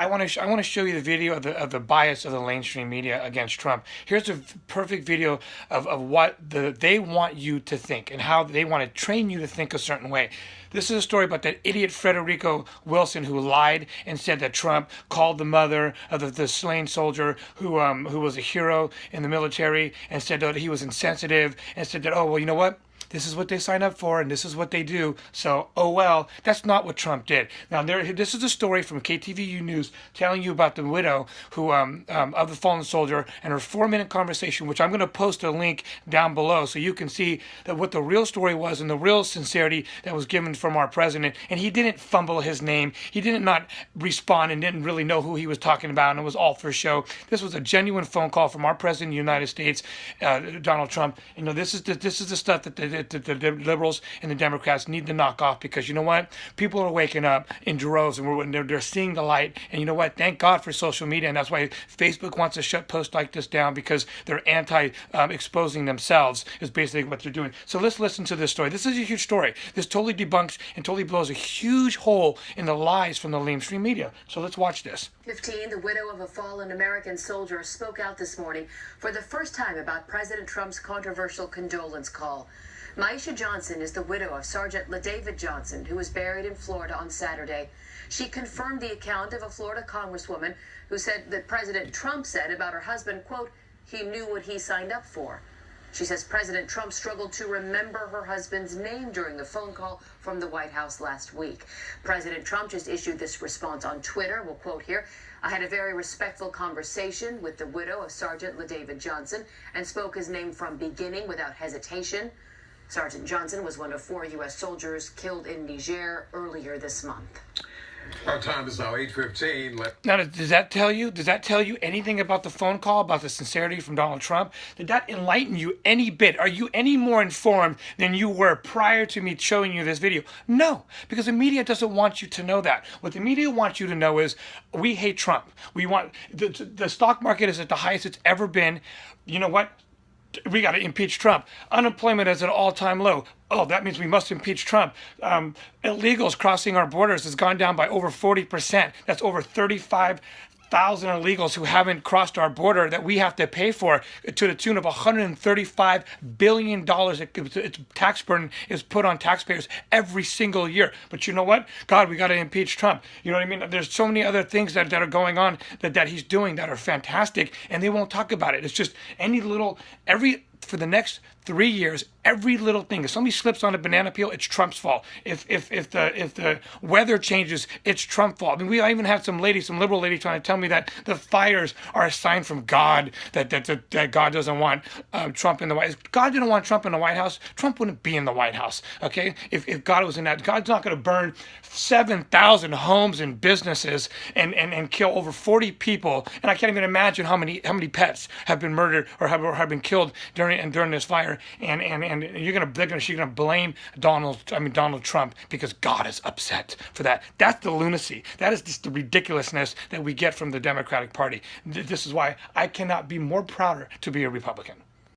I want to show you the video of the bias of the mainstream media against Trump. Here's a perfect video of what they want you to think and how they want to train you to think a certain way. This is a story about that idiot Frederico Wilson who lied and said that Trump called the mother of the slain soldier who was a hero in the military and said that he was insensitive and said that, oh, well, you know what? This is what they sign up for, and this is what they do. So, oh well, that's not what Trump did. Now, this is a story from KTVU News telling you about the widow who of the fallen soldier and her 4-minute conversation, which I'm going to post a link down below so you can see that what the real story was and the real sincerity that was given from our president. And he didn't fumble his name. He didn't not respond and didn't really know who he was talking about, and it was all for show. This was a genuine phone call from our president of the United States, Donald Trump. You know, this is the stuff that the liberals and the Democrats need to knock off, because you know what? People are waking up in droves and they're seeing the light. And you know what? Thank God for social media. And that's why Facebook wants to shut posts like this down, because they're exposing themselves is basically what they're doing. So let's listen to this story. This is a huge story. This totally debunks and totally blows a huge hole in the lies from the mainstream media. So let's watch this. 15, the widow of a fallen American soldier, spoke out this morning for the first time about President Trump's controversial condolence call. Maisha Johnson is the widow of Sergeant LaDavid Johnson, who was buried in Florida on Saturday. She confirmed the account of a Florida congresswoman who said that President Trump said about her husband, quote, he knew what he signed up for. She says President Trump struggled to remember her husband's name during the phone call from the White House last week. President Trump just issued this response on Twitter. We'll quote here. I had a very respectful conversation with the widow of Sergeant LaDavid Johnson and spoke his name from beginning without hesitation. Sergeant Johnson was one of 4 U.S. soldiers killed in Niger earlier this month. Our time is now 8:15. Now, does that tell you anything about the phone call, about the sincerity from Donald Trump? Did that enlighten you any bit? Are you any more informed than you were prior to me showing you this video? No, because the media doesn't want you to know that. What the media wants you to know is we hate Trump. We want the stock market is at the highest it's ever been. You know what? We got to impeach Trump. Unemployment is at an all-time low. Oh, that means we must impeach Trump. Illegals crossing our borders has gone down by over 40%. That's over 35,000 illegals who haven't crossed our border that we have to pay for, to the tune of $135 billion. Its tax burden is put on taxpayers every single year. But you know what? God, we got to impeach Trump. You know what I mean? There's so many other things that are going on that he's doing that are fantastic, and they won't talk about it. It's just for the next 3 years, every little thing. If somebody slips on a banana peel, it's Trump's fault. If the weather changes, it's Trump's fault. I mean, I even had some liberal lady, trying to tell me that the fires are a sign from God that God doesn't want Trump in the White House. God didn't want Trump in the White House. Trump wouldn't be in the White House. Okay, if God was in that, God's not going to burn 7,000 homes and businesses and kill over 40 people. And I can't even imagine how many pets have been murdered or have been killed during this fire. And she's gonna blame Donald Trump because God is upset for that. That's the lunacy. That is just the ridiculousness that we get from the Democratic Party. This is why I cannot be more prouder to be a Republican.